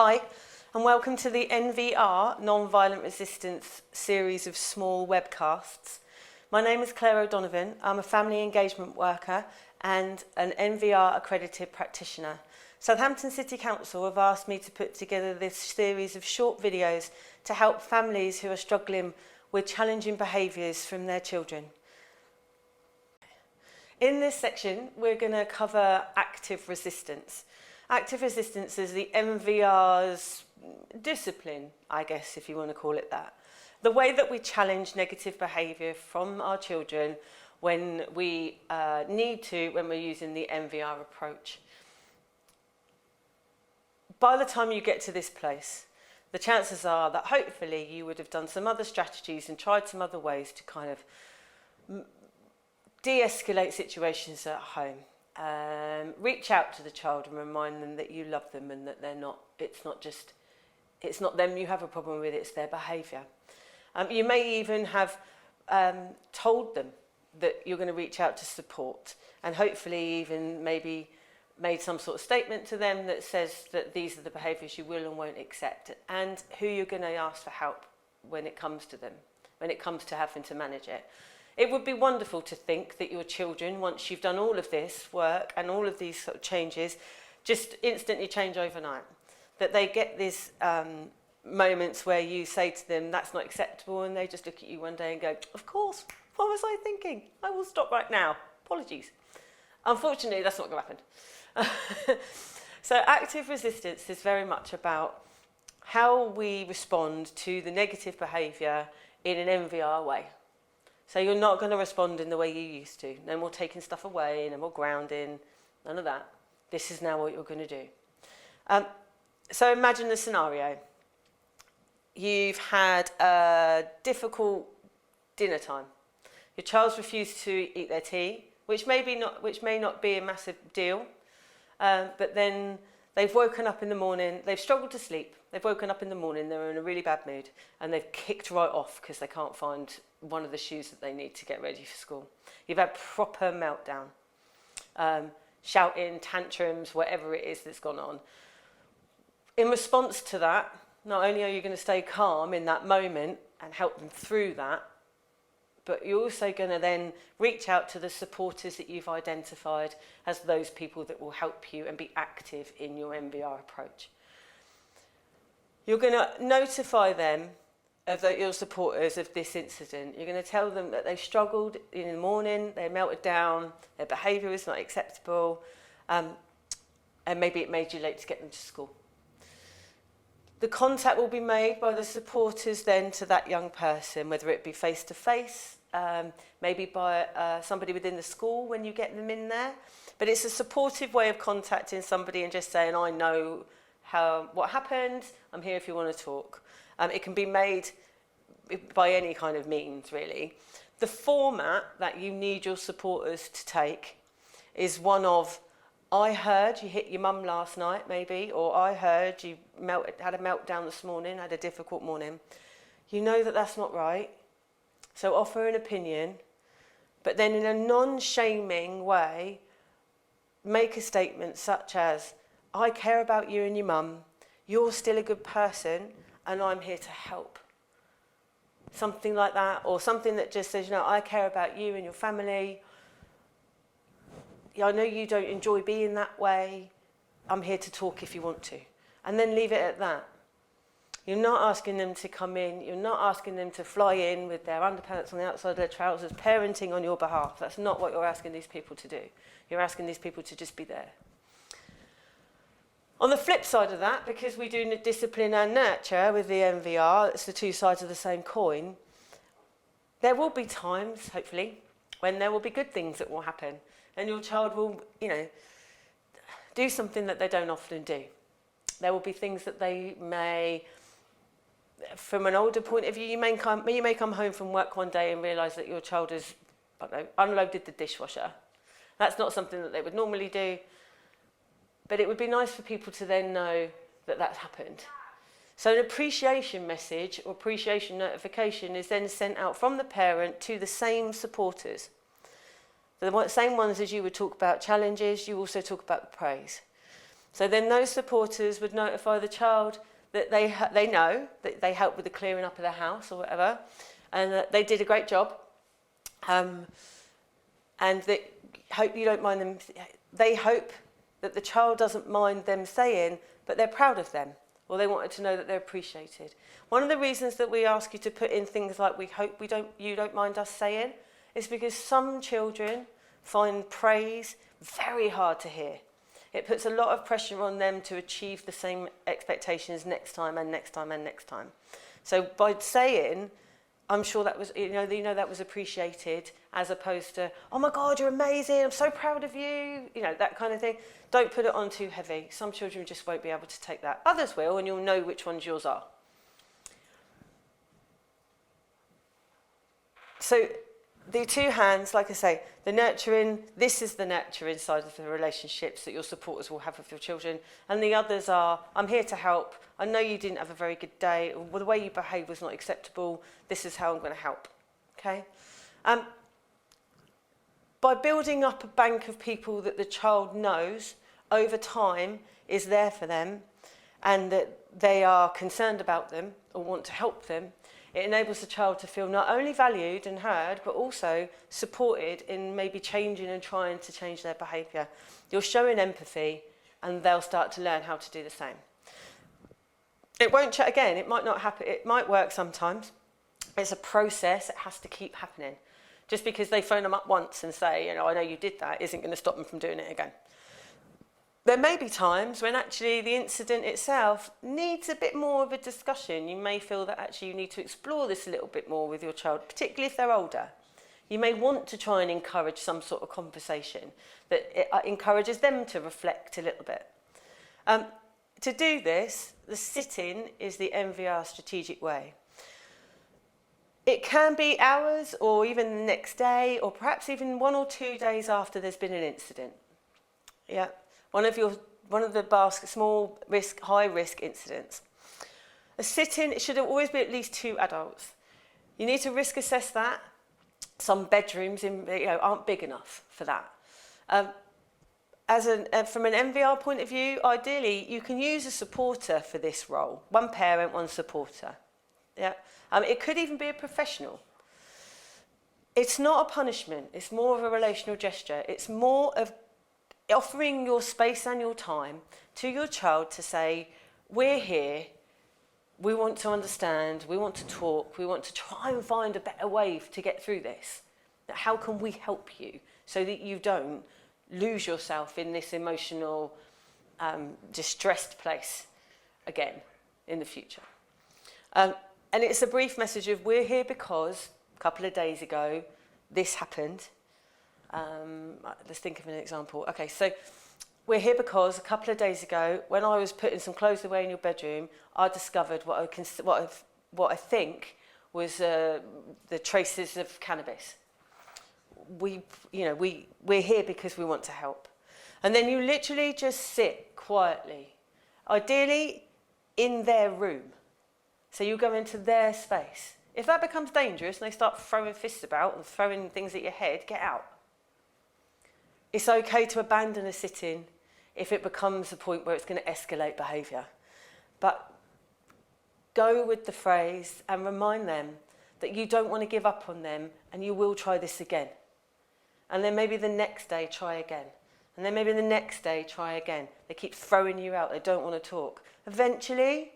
Hi, and welcome to the NVR, Non-Violent Resistance series of small webcasts. My name is Claire O'Donovan. I'm a family engagement worker and an NVR accredited practitioner. Southampton City Council have asked me to put together this series of short videos to help families who are struggling with challenging behaviours from their children. In this section, we're going to cover active resistance. Active resistance is the NVR's discipline, I guess, if you want to call it that. The way that we challenge negative behaviour from our children when we need to, when we're using the NVR approach. By the time you get to this place, the chances are that hopefully you would have done some other strategies and tried some other ways to kind of de-escalate situations at home. Reach out to the child and remind them that you love them and that it's not them you have a problem with, it's their behaviour. You may even have told them that you're going to reach out to support, and hopefully even maybe made some sort of statement to them that says that these are the behaviours you will and won't accept, and who you're going to ask for help when it comes to them, when it comes to having to manage it. It would be wonderful to think that your children, once you've done all of this work and all of these sort of changes, just instantly change overnight. That they get these moments where you say to them, that's not acceptable, and they just look at you one day and go, of course, what was I thinking? I will stop right now. Apologies. Unfortunately, that's not going to happen. So active resistance is very much about how we respond to the negative behaviour in an NVR way. So you're not going to respond in the way you used to. No more taking stuff away, no more grounding, none of that. This is now what you're going to do. So imagine the scenario. You've had a difficult dinner time. Your child's refused to eat their tea, which may not be a massive deal, but then they've woken up in the morning, they've struggled to sleep, they've woken up in the morning, they're in a really bad mood, and they've kicked right off because they can't find one of the shoes that they need to get ready for school. You've had proper meltdown, shouting, tantrums, whatever it is that's gone on. In response to that, not only are you going to stay calm in that moment and help them through that, but you're also going to then reach out to the supporters that you've identified as those people that will help you and be active in your NVR approach. You're going to notify them of your supporters of this incident. You're going to tell them that they struggled in the morning, they melted down, their behaviour was not acceptable, and maybe it made you late to get them to school. The contact will be made by the supporters then to that young person, whether it be face-to-face, maybe by somebody within the school when you get them in there. But it's a supportive way of contacting somebody and just saying, I know what happened, I'm here if you want to talk. It can be made by any kind of means, really. The format that you need your supporters to take is one of, I heard you hit your mum last night, maybe, or I heard you had a meltdown this morning, had a difficult morning. You know that that's not right, so offer an opinion, but then in a non-shaming way, make a statement such as, I care about you and your mum, you're still a good person, and I'm here to help. Something like that, or something that just says, I care about you and your family. I know you don't enjoy being that way. I'm here to talk if you want to. And then leave it at that. You're not asking them to come in. You're not asking them to fly in with their underpants on the outside of their trousers, parenting on your behalf. That's not what you're asking these people to do. You're asking these people to just be there. On the flip side of that, because we do discipline and nurture with the NVR, it's the two sides of the same coin, there will be times, hopefully, when there will be good things that will happen. And your child will, do something that they don't often do. There will be things that they may, from an older point of view, you may come home from work one day and realise that your child has, unloaded the dishwasher. That's not something that they would normally do. But it would be nice for people to then know that that's happened. So an appreciation message or appreciation notification is then sent out from the parent to the same supporters. The same ones as you would talk about challenges, you also talk about the praise. So then those supporters would notify the child that they know that they helped with the clearing up of the house or whatever, and that they did a great job, and that hope you don't mind them. They hope that the child doesn't mind them saying, but they're proud of them, or they wanted to know that they're appreciated. One of the reasons that we ask you to put in things like "we hope you don't mind us saying" is because some children find praise very hard to hear. It puts a lot of pressure on them to achieve the same expectations next time and next time and next time. So by saying, I'm sure that was, that was appreciated, as opposed to, oh my God, you're amazing, I'm so proud of you, that kind of thing. Don't put it on too heavy. Some children just won't be able to take that. Others will, and you'll know which ones yours are. So the two hands, like I say, the nurturing, this is the nurturing side of the relationships that your supporters will have with your children. And the others are, I'm here to help. I know you didn't have a very good day. Or the way you behaved was not acceptable. This is how I'm going to help. Okay? By building up a bank of people that the child knows over time is there for them and that they are concerned about them or want to help them, it enables the child to feel not only valued and heard, but also supported in maybe changing and trying to change their behaviour. You're showing empathy and they'll start to learn how to do the same. It won't, again, it might not happen, it might work sometimes. It's a process, it has to keep happening. Just because they phone them up once and say, I know you did that, isn't going to stop them from doing it again. There may be times when actually the incident itself needs a bit more of a discussion. You may feel that actually you need to explore this a little bit more with your child, particularly if they're older. You may want to try and encourage some sort of conversation that encourages them to reflect a little bit. To do this, the sit-in is the MVR strategic way. It can be hours or even the next day or perhaps even 1 or 2 days after there's been an incident. Yeah. One of the small risk, high risk incidents. A sit-in, it should always be at least 2 adults. You need to risk assess that. Some bedrooms aren't big enough for that. From an MVR point of view, ideally you can use a supporter for this role. One parent, one supporter. Yeah. It could even be a professional. It's not a punishment. It's more of a relational gesture. It's more of offering your space and your time to your child to say, we're here, we want to understand, we want to talk, we want to try and find a better way to get through this. How can we help you so that you don't lose yourself in this emotional, distressed place again in the future? And it's a brief message of, we're here because a couple of days ago, this happened. Let's think of an example. Okay, so we're here because a couple of days ago, when I was putting some clothes away in your bedroom, I discovered what I think was the traces of cannabis. We're here because we want to help. And then you literally just sit quietly, ideally in their room. So you go into their space. If that becomes dangerous and they start throwing fists about and throwing things at your head, get out. It's okay to abandon a sit-in if it becomes a point where it's going to escalate behaviour. But go with the phrase and remind them that you don't want to give up on them and you will try this again. And then maybe the next day, try again. And then maybe the next day, try again. They keep throwing you out. They don't want to talk. Eventually,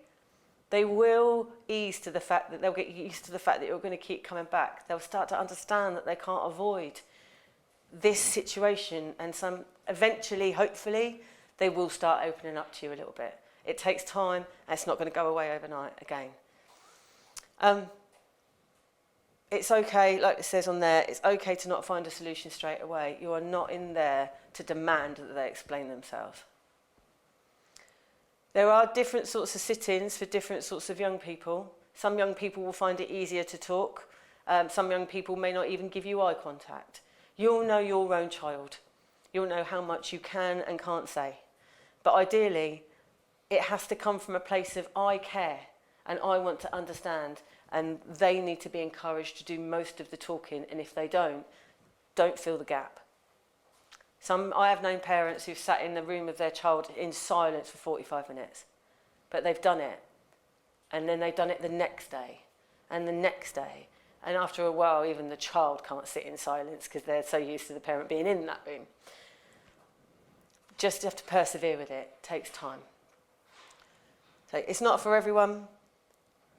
they will ease to the fact that they'll get used to the fact that you're going to keep coming back. They'll start to understand that they can't avoid this situation, and eventually, hopefully, they will start opening up to you a little bit. It takes time, and it's not going to go away overnight again. It's okay, like it says on there, it's okay to not find a solution straight away. You are not in there to demand that they explain themselves. There are different sorts of sit-ins for different sorts of young people. Some young people will find it easier to talk. Some young people may not even give you eye contact. You'll know your own child. You'll know how much you can and can't say. But ideally, it has to come from a place of I care and I want to understand, and they need to be encouraged to do most of the talking, and if they don't fill the gap. I have known parents who've sat in the room of their child in silence for 45 minutes, but they've done it. And then they've done it the next day and the next day. And after a while, even the child can't sit in silence because they're so used to the parent being in that room. Just have to persevere with it. It takes time. So it's not for everyone.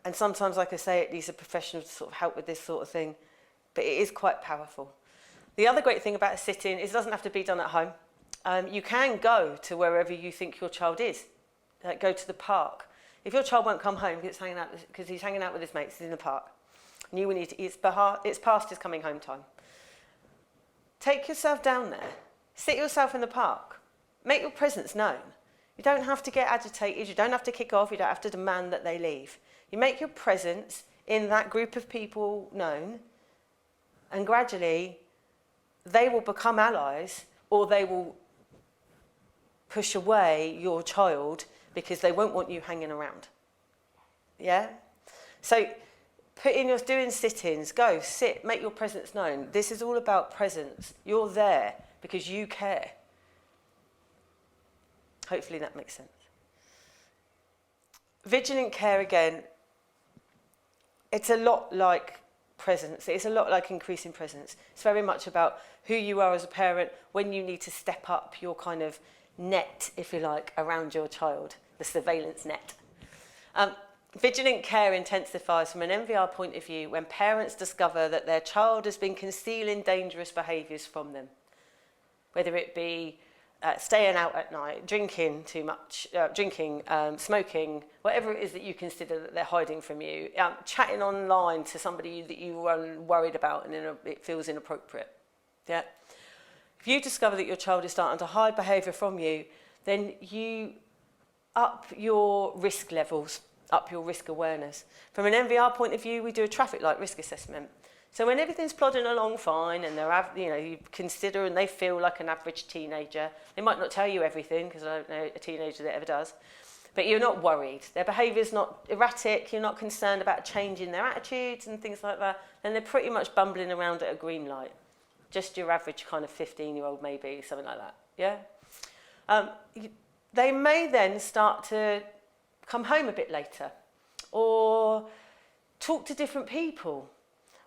And sometimes, like I say, it needs a professional to sort of help with this sort of thing. But it is quite powerful. The other great thing about a sit-in is it doesn't have to be done at home. You can go to wherever you think your child is. Like go to the park. If your child won't come home because he's hanging out with his mates, he's in the park. And you need to, it's past his coming home time. Take yourself down there. Sit yourself in the park. Make your presence known. You don't have to get agitated. You don't have to kick off. You don't have to demand that they leave. You make your presence in that group of people known, and gradually they will become allies, or they will push away your child because they won't want you hanging around. Yeah? So doing sit-ins, go, sit, make your presence known. This is all about presence. You're there because you care. Hopefully that makes sense. Vigilant care, again, it's a lot like presence. It's a lot like increasing presence. It's very much about who you are as a parent, when you need to step up your kind of net, if you like, around your child, the surveillance net. Vigilant care intensifies from an MVR point of view when parents discover that their child has been concealing dangerous behaviours from them, whether it be staying out at night, drinking too much, smoking, whatever it is that you consider that they're hiding from you, chatting online to somebody that you are worried about and it feels inappropriate. Yeah. If you discover that your child is starting to hide behaviour from you, then you up your risk levels, up your risk awareness. From an MVR point of view, we do a traffic light risk assessment. So when everything's plodding along fine and you consider and they feel like an average teenager, they might not tell you everything because I don't know a teenager that ever does, but you're not worried. Their behaviour's not erratic, you're not concerned about a change in their attitudes and things like that, then they're pretty much bumbling around at a green light. Just your average kind of 15-year-old maybe, something like that, yeah? They may then start to come home a bit later or talk to different people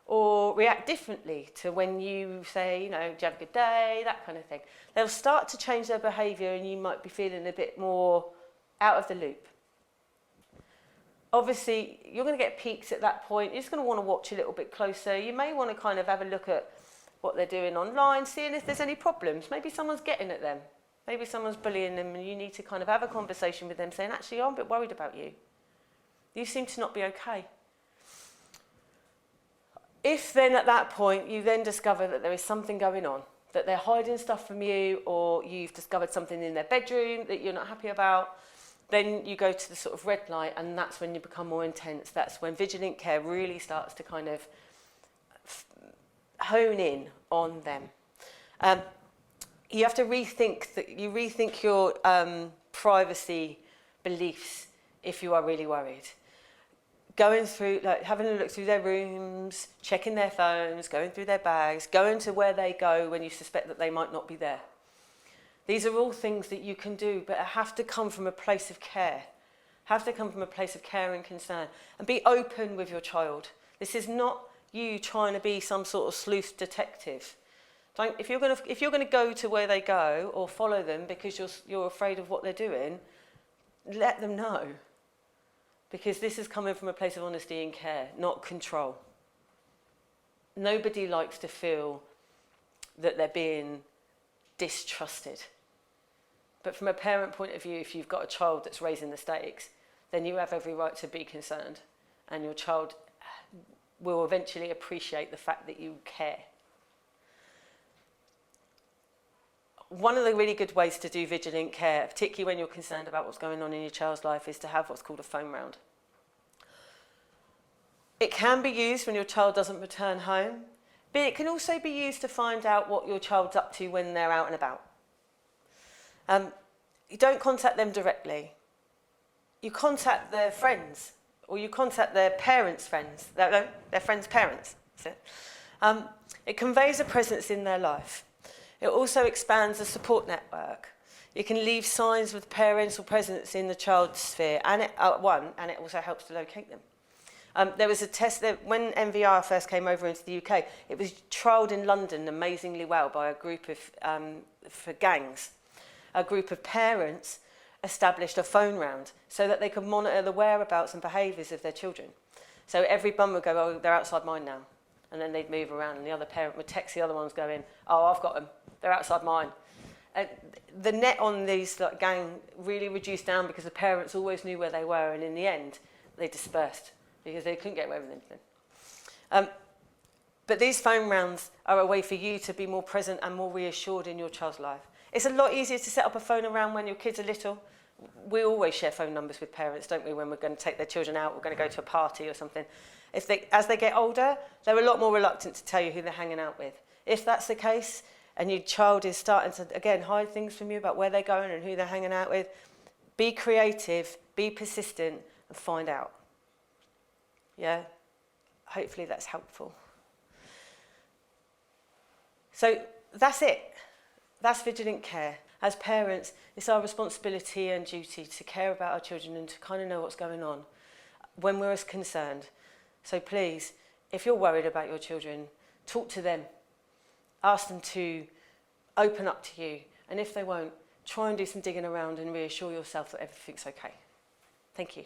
or react differently to when you say, do you have a good day, that kind of thing. They'll start to change their behaviour and you might be feeling a bit more out of the loop. Obviously, you're going to get peaks at that point. You're just going to want to watch a little bit closer. You may want to kind of have a look at what they're doing online, seeing if there's any problems. Maybe someone's getting at them. Maybe someone's bullying them and you need to kind of have a conversation with them saying, actually, I'm a bit worried about you. You seem to not be okay. If then at that point you then discover that there is something going on, that they're hiding stuff from you or you've discovered something in their bedroom that you're not happy about, then you go to the sort of red light and that's when you become more intense. That's when vigilant care really starts to kind of hone in on them. You have to rethink your privacy beliefs if you are really worried. Going through, having a look through their rooms, checking their phones, going through their bags, going to where they go when you suspect that they might not be there. These are all things that you can do, but have to come from a place of care. Have to come from a place of care and concern. And be open with your child. This is not you trying to be some sort of sleuth detective. If you're going to go to where they go or follow them because you're afraid of what they're doing, let them know. Because this is coming from a place of honesty and care, not control. Nobody likes to feel that they're being distrusted. But from a parent point of view, if you've got a child that's raising the stakes, then you have every right to be concerned. And your child will eventually appreciate the fact that you care. One of the really good ways to do vigilant care, particularly when you're concerned about what's going on in your child's life, is to have what's called a phone round. It can be used when your child doesn't return home, but it can also be used to find out what your child's up to when they're out and about. You don't contact them directly. You contact their friends, or you contact their parents' friends, their friends' parents. It conveys a presence in their life. It also expands the support network. You can leave signs with parental presence in the child's sphere, and it also helps to locate them. There was a test that when MVR first came over into the UK, it was trialled in London amazingly well by a group of, for gangs. A group of parents established a phone round so that they could monitor the whereabouts and behaviours of their children. So every bum would go, oh, they're outside mine now. And then they'd move around and the other parent would text the other ones going, oh, I've got them, they're outside mine. The net on these gang really reduced down because the parents always knew where they were, and in the end, they dispersed because they couldn't get away with anything. But these phone rounds are a way for you to be more present and more reassured in your child's life. It's a lot easier to set up a phone around when your kids are little. We always share phone numbers with parents, don't we, when we're going to take their children out, we're going to go to a party or something. As they get older, they're a lot more reluctant to tell you who they're hanging out with. If that's the case, and your child is starting to, again, hide things from you about where they're going and who they're hanging out with, be creative, be persistent, and find out. Yeah? Hopefully that's helpful. So that's it. That's vigilant care. As parents, it's our responsibility and duty to care about our children and to kind of know what's going on when we're as concerned. So please, if you're worried about your children, talk to them. Ask them to open up to you. And if they won't, try and do some digging around and reassure yourself that everything's okay. Thank you.